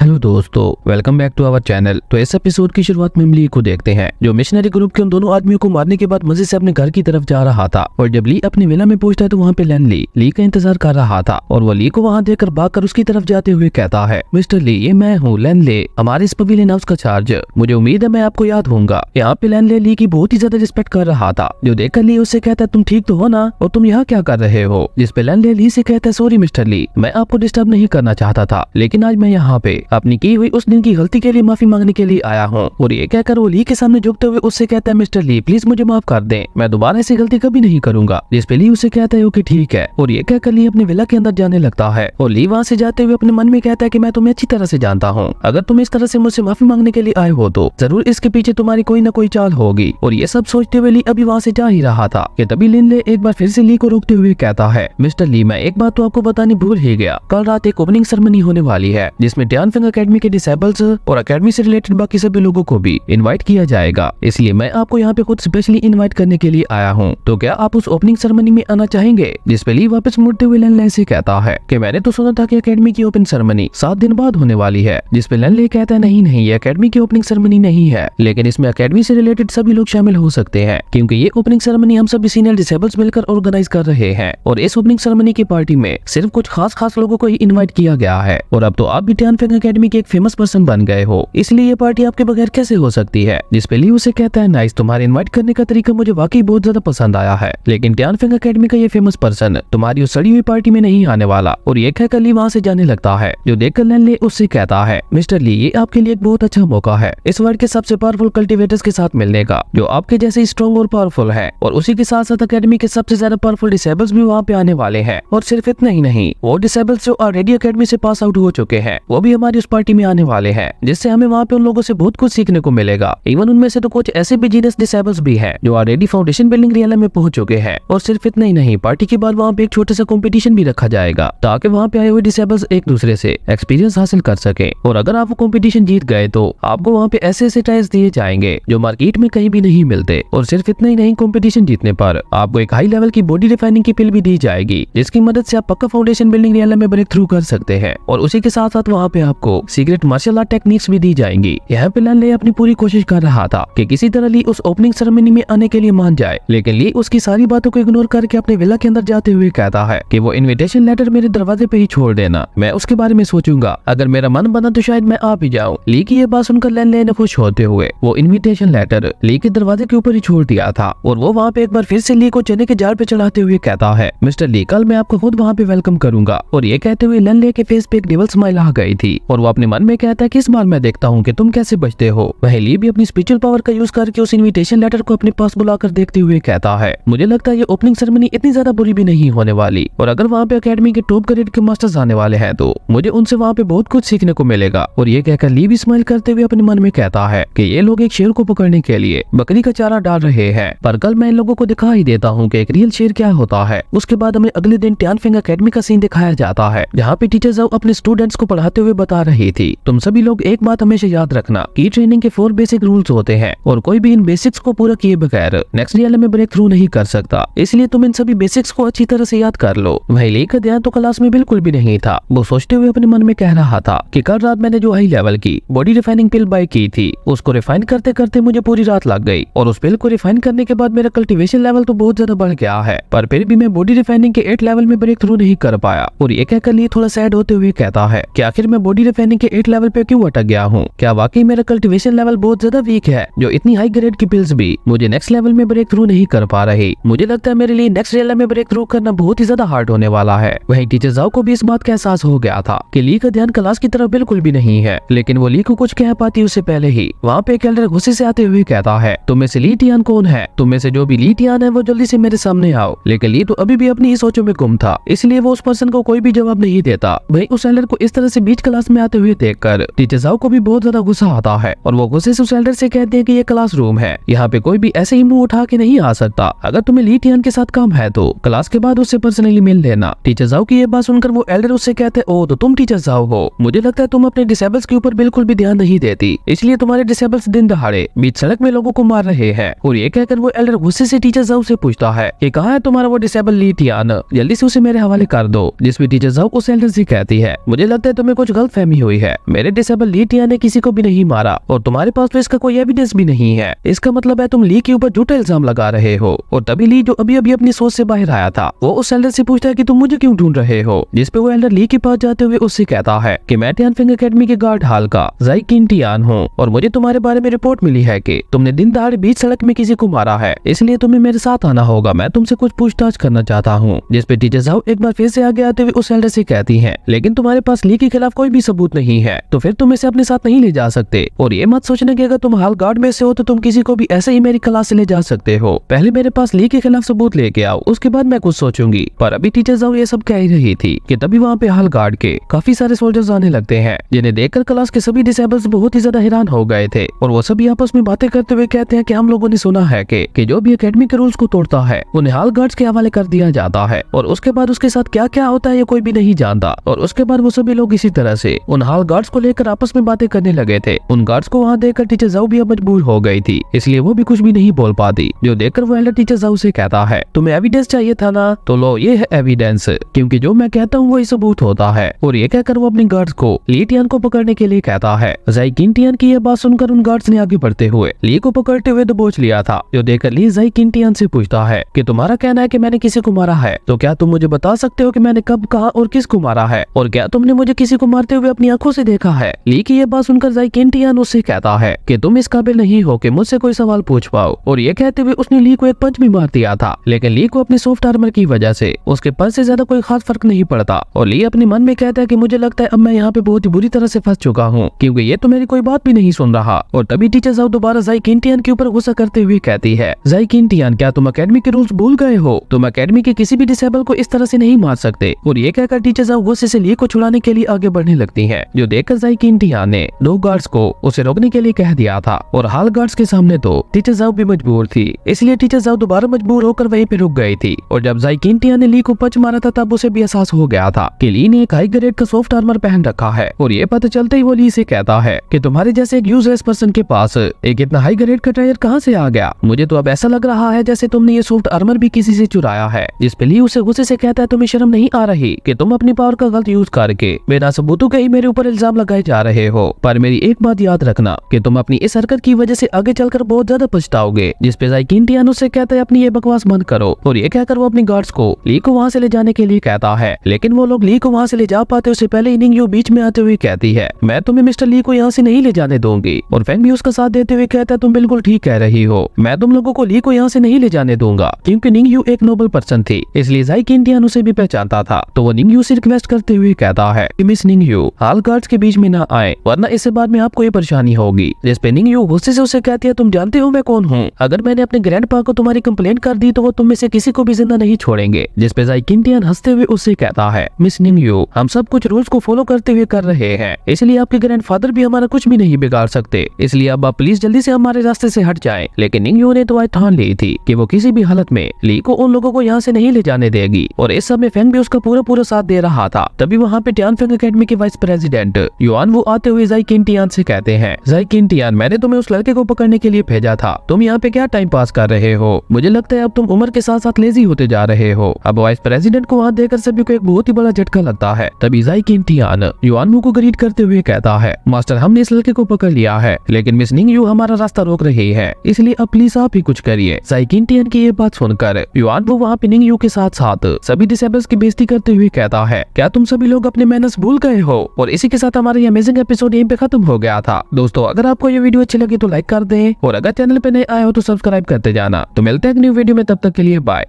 Hello दोस्तों, welcome back to our channel. तो इस एपिसोड की शुरुआत में हम ली को देखते हैं, जो मिशनरी ग्रुप के उन दोनों आदमियों को मारने के बाद मजे से अपने घर की तरफ जा रहा था। और जब ली अपनी विला में पहुंचता है तो वहाँ पे लैन ली का इंतजार कर रहा था और वो ली को वहाँ देखकर भागकर उसकी तरफ जाते हुए कहता है, मिस्टर ली, ये मैं हूँ लैन ले, हमारे इस पवेलियन हाउस का चार्ज। मुझे उम्मीद है मैं आपको याद होऊंगा। यहाँ पे लैन ली की बहुत ही ज्यादा रिस्पेक्ट कर रहा था, जो देखकर ली उससे कहता है, तुम ठीक तो हो ना, और तुम यहाँ क्या कर रहे हो? जिसपे लैन ली से कहता है, सॉरी मिस्टर ली, मैं आपको डिस्टर्ब नहीं करना चाहता था, लेकिन आज मैं यहाँ पे अपनी की हुई उस दिन की गलती के लिए माफी मांगने के लिए आया हूँ। और ये कहकर वो ली के सामने झुकते हुए उससे कहता है, मिस्टर ली प्लीज मुझे माफ कर दें, मैं दोबारा ऐसी गलती कभी नहीं करूंगा। जिस पे ली उसे कहता है, ओके ठीक है। और ये कहकर ली अपने विला के अंदर जाने लगता है और ली वहाँ से जाते हुए अपने मन में कहता है कि मैं तुम्हें अच्छी तरह से जानता हूँ, अगर तुम इस तरह से मुझसे माफी मांगने के लिए आए हो तो जरूर इसके पीछे तुम्हारी कोई न कोई चाल होगी। और ये सब सोचते हुए ली अभी वहाँ से जा ही रहा था कि तभी लिन ले एक बार फिर से ली को रोकते हुए कहता है, मिस्टर ली, मैं एक बात तो आपको बतानी भूल ही गया, कल रात एक ओपनिंग सेरेमनी होने वाली है जिसमें टियानफेंग एकेडमी के डिसेबल्स और एकेडमी से रिलेटेड बाकी सभी लोगों को भी इनवाइट किया जाएगा, इसलिए मैं आपको यहाँ पे खुद स्पेशली इनवाइट करने के लिए आया हूँ। तो क्या आप उस ओपनिंग सेरेमनी में आना चाहेंगे? जिस पे ली वापस मुड़ते हुए लैन से कहता है कि मैंने तो सुना था कि एकेडमी की ओपनिंग सेरेमनी 7 दिन बाद होने वाली है। जिस पे लैन कहता है, नहीं, ये एकेडमी की ओपनिंग सेरेमनी नहीं है, लेकिन इसमें एकेडमी से रिलेटेड सभी लोग शामिल हो सकते हैं, क्योंकि ये ओपनिंग सेरेमनी हम सभी सीनियर डिसेबल्स मिलकर ऑर्गेनाइज कर रहे हैं। और इस ओपनिंग सेरेमनी की पार्टी में सिर्फ कुछ खास लोगों को ही इन्वाइट किया गया है। और अब तो आप भी टियानफेंग एकेडमी के एक फेमस पर्सन बन गए हो, इसलिए ये पार्टी आपके बगैर कैसे हो सकती है? जिस पे ली उसे कहता है, नाइस, तुम्हारे इनवाइट करने का तरीका मुझे वाकई बहुत ज्यादा पसंद आया है, लेकिन टियानफेंग एकेडमी का ये फेमस पर्सन तुम्हारी उस सड़ी हुई पार्टी में नहीं आने वाला। और ये कहकर ली वहाँ से जाने लगता है, जो देखकर लैन ले उससे कहता है, मिस्टर ली, ये आपके लिए एक बहुत अच्छा मौका है इस वर्ल्ड के सबसे पावरफुल कल्टिवेटर्स के साथ मिलने का, जो आपके जैसे स्ट्रॉन्ग और पावरफुल है। और उसी के साथ साथ एकेडमी के सबसे ज्यादा पावरफुल डिसेबल्स भी वहाँ पे आने वाले हैं। और सिर्फ इतना ही नहीं, वो डिसेबल्स जो ऑलरेडी एकेडमी से पास आउट हो चुके हैं वो भी हमारी उस पार्टी में आने वाले हैं, जिससे हमें वहाँ पे उन लोगों से बहुत कुछ सीखने को मिलेगा। इवन उनमें से तो कुछ ऐसे भी जीनियस डिसेबल्स भी हैं जो ऑलरेडी फाउंडेशन बिल्डिंग रियलम में पहुंच चुके हैं। और सिर्फ इतना ही नहीं, पार्टी के बाद वहाँ पे एक छोटा सा कंपटीशन भी रखा जाएगा, ताकि वहाँ पे आए हुए डिसेबल्स एक दूसरे से एक्सपीरियंस हासिल कर सके। और अगर आप वो कंपटीशन जीत गए तो आपको वहाँ पे ऐसे टाइल्स दिए जाएंगे जो मार्केट में कहीं भी नहीं मिलते। और सिर्फ इतना ही नहीं, कंपटीशन जीतने पर आपको एक हाई लेवल की बॉडी रिफाइनिंग की पिल भी दी जाएगी, जिसकी मदद से आप पक्का फाउंडेशन बिल्डिंग रियलम में ब्रेक थ्रू कर सकते हैं। और उसी के साथ साथ वहाँ पे आपको सीक्रेट मार्शल आर्ट टेक्निक्स भी दी जाएंगी। यहाँ पे लैन ले अपनी पूरी कोशिश कर रहा था कि किसी तरह ली उस ओपनिंग सेरेमनी में आने के लिए मान जाए, लेकिन ली उसकी सारी बातों को इग्नोर करके अपने विला के अंदर जाते हुए कहता है कि वो इनविटेशन लेटर मेरे दरवाजे पे ही छोड़ देना, मैं उसके बारे में सोचूंगा, अगर मेरा मन बना तो शायद मैं आ भी जाऊं। ली की ये बात सुनकर लैन ले ने खुश होते हुए वो इनविटेशन लेटर ली के दरवाजे के ऊपर ही छोड़ दिया था। और वो वहाँ पे एक बार फिर से ली को चने के जार पे चढ़ाते हुए कहता है, मिस्टर ली, कल मैं आपको खुद वहाँ पे वेलकम करूंगा। और ये कहते हुए लैन ले के फेस पे एक डेविल स्माइल आ गई थी और वो अपने मन में कहता है कि इस बार मैं देखता हूँ कि तुम कैसे बचते हो। वह ली भी अपनी स्पिरिचुअल पावर का यूज करके उस इनविटेशन लेटर को अपने पास बुलाकर देखते हुए कहता है, मुझे लगता है ये ओपनिंग सेरेमनी इतनी ज्यादा बुरी भी नहीं होने वाली, और अगर वहाँ पे एकेडमी के टॉप ग्रेड के मास्टर्स आने वाले हैं तो मुझे उनसे वहाँ पे बहुत कुछ सीखने को मिलेगा। और ये कहकर ली भी स्माइल करते हुए अपने मन में कहता है कि ये लोग एक शेर को पकड़ने के लिए बकरी का चारा डाल रहे हैं, पर कल मैं इन लोगों को दिखा ही देता हूँ कि एक रियल शेर क्या होता है। उसके बाद हमें अगले दिन टियानफेंग एकेडमी का सीन दिखाया जाता है, जहाँ पे टीचर जाओ अपने स्टूडेंट्स को पढ़ाते हुए बता रही थी, तुम सभी लोग एक बात हमेशा याद रखना कि ट्रेनिंग के 4 बेसिक रूल्स होते हैं और कोई भी इन बेसिक्स को पूरा किए बगैर नेक्स्ट रियलम में ब्रेक थ्रू नहीं कर सकता, इसलिए तुम इन सभी बेसिक्स को अच्छी तरह से याद कर लो। वही ली का ध्यान तो क्लास में बिल्कुल भी नहीं था। वो सोचते हुए अपने मन में कह रहा था कि कल रात मैंने जो हाई लेवल की बॉडी रिफाइनिंग पिल बाय की थी, उसको रिफाइन करते करते मुझे पूरी रात लग गई, और उस पिल को रिफाइन करने के बाद मेरा कल्टीवेशन लेवल तो बहुत ज्यादा बढ़ गया है, पर फिर भी मैं बॉडी रिफाइनिंग के 8 लेवल में ब्रेक थ्रू नहीं कर पाया। और ये कहकर ली थोड़ा सैड होते हुए कहता है कि आखिर मैं बॉडी रिफाइनिंग के 8 लेवल पे क्यों अटक गया हूँ? क्या वाकई मेरा कल्टीवेशन लेवल बहुत ज्यादा वीक है जो इतनी हाई ग्रेड की पिल्स भी मुझे नेक्स्ट लेवल में ब्रेक थ्रू नहीं कर पा रही? मुझे लगता है मेरे लिए नेक्स्ट रियलम में ब्रेक थ्रू करना बहुत ही ज्यादा हार्ड होने वाला है। वहीं टीचर जाओ को भी इस बात का एहसास हो गया था कि ली का ध्यान क्लास की तरफ बिल्कुल भी नहीं है, लेकिन वो ली को कुछ कह पाती उससे पहले ही वहाँ पे एक एल्डर गुस्से से आते हुए कहता है, तुम में से ली टियान कौन है? तुम में से जो भी ली टियान है वो जल्दी से मेरे सामने आओ। लेकिन ली तो अभी भी अपनी ही सोचों में गुम था, इसलिए वो उस पर्सन को कोई भी जवाब नहीं देता। वही उस एल्डर को इस तरह से बीच क्लास में आते हुए देखकर टीचर जाओ को भी बहुत ज्यादा गुस्सा आता है और वो गुस्से से उस एल्डर से कहते हैं कि ये क्लास रूम है, यहाँ पे कोई भी ऐसे ही मुंह उठा के नहीं आ सकता। अगर तुम्हें ली टियान के साथ काम है तो क्लास के बाद उससे पर्सनली मिल लेना। टीचर जाओ की ये बात सुनकर वो एल्डर उससे कहते हैं, ओ तो तुम टीचर जाओ हो, मुझे लगता है तुम अपने डिसेबल्स के ऊपर बिल्कुल भी ध्यान नहीं देती, इसलिए तुम्हारे डिसेबल्स दिन दहाड़े बीच सड़क में लोगों को मार रहे हैं। और ये कहकर वो एल्डर गुस्से से टीचर जाओ से पूछता है कि कहाँ है तुम्हारा वो डिसेबल ली टियान, जल्दी से उसे मेरे हवाले कर दो। जिसमें टीचर जाओ उस एल्डर से कहती है, मुझे लगता है तुम्हें कुछ गलतफहमी गलतफहमी हुई है। मेरे डिसेबल ली टियान ने किसी को भी नहीं मारा और तुम्हारे पास तो इसका कोई एविडेंस भी नहीं है। इसका मतलब है तुम ली के ऊपर झूठा इल्जाम लगा रहे हो। और तभी ली, जो अभी अभी अपनी सोच से बाहर आया था, वो उस एल्डर से पूछता है कि तुम मुझे क्यों ढूंढ रहे हो। जिसपे वो एल्डर ली के पास जाते हुए उससे कहता है कि मैं टियानफेंग एकेडमी के गार्ड हाल का जाई किन टियान हूँ और मुझे तुम्हारे बारे में रिपोर्ट मिली है कि तुमने दिन दहाड़े बीच सड़क में किसी को मारा है, इसलिए तुम्हें मेरे साथ आना होगा। मैं तुमसे कुछ पूछताछ करना चाहता हूँ। जिसपे टीचर जाओ एक बार फिर से आगे आते हुए उस एल्डर से कहती है, लेकिन तुम्हारे पास ली के खिलाफ कोई भी सबूत नहीं है, तो फिर तुम इसे अपने साथ नहीं ले जा सकते। और ये मत सोचना कि अगर तुम हाल गार्ड में से हो तो तुम किसी को भी ऐसे ही मेरी क्लास से ले जा सकते हो। पहले मेरे पास ली के खिलाफ सबूत लेके आओ, उसके बाद मैं कुछ सोचूंगी। पर अभी टीचर जाओ ये सब कह ही रही थी कि तभी वहाँ पे हाल गार्ड के काफी सारे सोल्जर्स आने लगते हैं, जिन्हें देखकर क्लास के सभी डिसेबल्स बहुत ही ज्यादा हैरान हो गए थे। और वो सभी आपस में बातें करते हुए कहते हैं कि हम लोगों ने सुना है कि जो भी एकेडमी के रूल्स को तोड़ता है उन्हें हाल गार्ड्स के हवाले कर दिया जाता है। और उसके बाद उसके साथ क्या क्या होता है ये कोई भी नहीं जानता। और उसके बाद वो सभी लोग इसी तरह से उन हाल गार्ड्स को लेकर आपस में बातें करने लगे थे। उन गार्ड्स को वहाँ देखकर टीचर जाओ भी अब मजबूर हो गई थी, इसलिए वो भी कुछ भी नहीं बोल पाती। जो देखकर वो एल्डर टीचर जाओ से कहता है, तुम्हें एविडेंस चाहिए था ना, तो लो ये है एविडेंस, क्योंकि जो मैं कहता हूँ वही सबूत होता है। और ये कहकर वो अपने गार्ड्स को ली टियान को पकड़ने के लिए कहता है। जाई किन टियान की यह बात सुनकर उन गार्ड्स ने आगे बढ़ते हुए ली को पकड़ते हुए दबोच लिया था। जो देखकर ली जाई किन टियान से पूछता है कि तुम्हारा कहना है कि मैंने किसी को मारा है, तो क्या तुम मुझे बता सकते हो कि मैंने कब, कहा और किसको मारा है, और क्या तुमने मुझे किसी को मारते हुए अपनी आंखों से देखा है। ली की यह बात सुनकर जाई किन टियान उससे कहता है कि तुम इस काबिल नहीं हो कि मुझसे कोई सवाल पूछ पाओ। और ये कहते हुए उसने ली को एक पंच भी मार दिया था, लेकिन ली को अपने सॉफ्ट आर्मर की वजह से उसके पंच से ज्यादा कोई खास फर्क नहीं पड़ता। और ली अपने मन में कहता है कि मुझे लगता है अब मैं यहाँ पे बहुत ही बुरी तरह से फंस चुका हूँ, क्योंकि ये तो मेरी कोई बात भी नहीं सुन रहा। और तभी टीचर जाओ दोबारा जाई किन टियान के ऊपर गुस्सा करते हुए कहती है, जाई किन टियान, क्या तुम एकेडमी के रूल्स भूल गए हो? तुम एकेडमी के किसी भी डिसेबल को इस तरह से नहीं मार सकते। और ये कहकर टीचर जाओ गुस्से से ली को छुड़ाने के लिए आगे बढ़ने लगती है। जो देखकर जाई किन टियान ने दो गार्ड्स को उसे रोकने के लिए कह दिया था। और हाल गार्ड्स के सामने तो टीचर जाओ भी मजबूर थी, इसलिए टीचर जाओ दोबारा मजबूर होकर वहीं पे रुक गई थी। और जब जाई किन टियान ने ली को पंच मारा था तब उसे भी एहसास हो गया था कि ली ने एक हाई ग्रेड का सॉफ्ट आर्मर पहन रखा है। और ये पता चलते ही वो ली से कहता है कि तुम्हारे जैसे एक यूजलेस पर्सन के पास एक इतना हाई ग्रेड का टायर कहाँ से आ गया? मुझे तो अब ऐसा लग रहा है जैसे तुमने ये सॉफ्ट आर्मर भी किसी से चुराया है। जिस पे ली उसे गुस्से से कहता है, तुम्हें शर्म नहीं आ रही कि तुम अपनी पावर का गलत यूज करके बिना सबूतों के ही मेरे ऊपर इल्जाम लगाए जा रहे हो? पर मेरी एक बात याद रखना कि तुम अपनी इस हरकत की वजह से आगे चलकर बहुत ज्यादा पछताओगे। जिस पे जाई किन टियान उससे कहता है, अपनी ये बकवास बंद करो। और ये कहकर वो अपनी गार्ड्स को ली को वहाँ से ले जाने के लिए कहता है, लेकिन वो लोग ली को वहाँ से ले जा पाते उससे पहले निंग यू बीच में आते हुए कहती है, मैं तुम्हें मिस्टर ली को यहाँ से नहीं ले जाने दूंगी। और फेंग भी उसका साथ देते हुए कहता है, तुम बिल्कुल ठीक कह रही हो, मैं तुम लोगों को ली को यहाँ से नहीं ले जाने दूंगा, क्योंकि निंग यू एक नोबल पर्सन थी, इसलिए जाई किन टियान उसे भी पहचानता था। तो वो निंग यू से रिक्वेस्ट करते हुए कहता है कि miss Ning you, hall guards के बीच में ना आए, वरना इससे बाद में आपको ये परेशानी होगी। जिस पे निंग यू गुस्से से उसे कहती है, तुम जानते हो मैं कौन हूँ? अगर मैंने अपने ग्रैंडपा को तुम्हारी कंप्लेंट कर दी तो वो तुम में से किसी को भी जिंदा नहीं छोड़ेंगे। जिस पे जाई किन टियान हंसते हुए उससे कहता है, मिस निंग यू, हम सब कुछ रूल्स को फॉलो करते हुए कर रहे हैं, इसलिए आपके ग्रैंडफादर भी हमारा कुछ भी नहीं बिगाड़ सकते, इसलिए अब आप प्लीज जल्दी से हमारे रास्ते से हट जाएं। लेकिन निंग यू ने तो आज ठान ली थी कि वो किसी भी हालत में ली को उन लोगों को यहाँ से नहीं ले जाने देगी। और इस समय फेंग भी उसका पूरा साथ दे रहा था। तभी वहाँ पे टियानफेंग एकेडमी के वाइस प्रेसिडेंट युआन वो आते हुए जाई किन टियान से कहते हैं, जाई किन टियान, मैंने तुम्हें उस लड़के को पकड़ने के लिए भेजा था, तुम यहाँ पे क्या टाइम पास कर रहे हो? मुझे लगता है अब तुम उम्र के साथ साथ लेजी होते जा रहे हो। अब वाइस प्रेसिडेंट को वहाँ देखकर सभी को एक बहुत ही बड़ा झटका लगता है। तभी जाई किन टियान युआन को ग्रीट करते हुए कहता है, मास्टर हमने इस लड़के को पकड़ लिया है, लेकिन मिस निंग यू हमारा रास्ता रोक रही है, इसलिए अब प्लीज आप ही कुछ करिए। जाई किन टियान की ये बात सुनकर युआन वो वहाँ पे निंग यू के साथ साथ सभी डिसेबल्स की बेइज्जती करते हुए कहता है, क्या तुम सभी लोग अपने मैनर्स भूल गए हो? और इसी के साथ हमारा ये अमेजिंग एपिसोड यहीं पे खत्म हो गया था। दोस्तों अगर आपको ये वीडियो अच्छी लगी तो लाइक कर दें और अगर चैनल पे नए आए हो तो सब्सक्राइब करते जाना। तो मिलते हैं एक न्यू वीडियो में, तब तक के लिए बाय।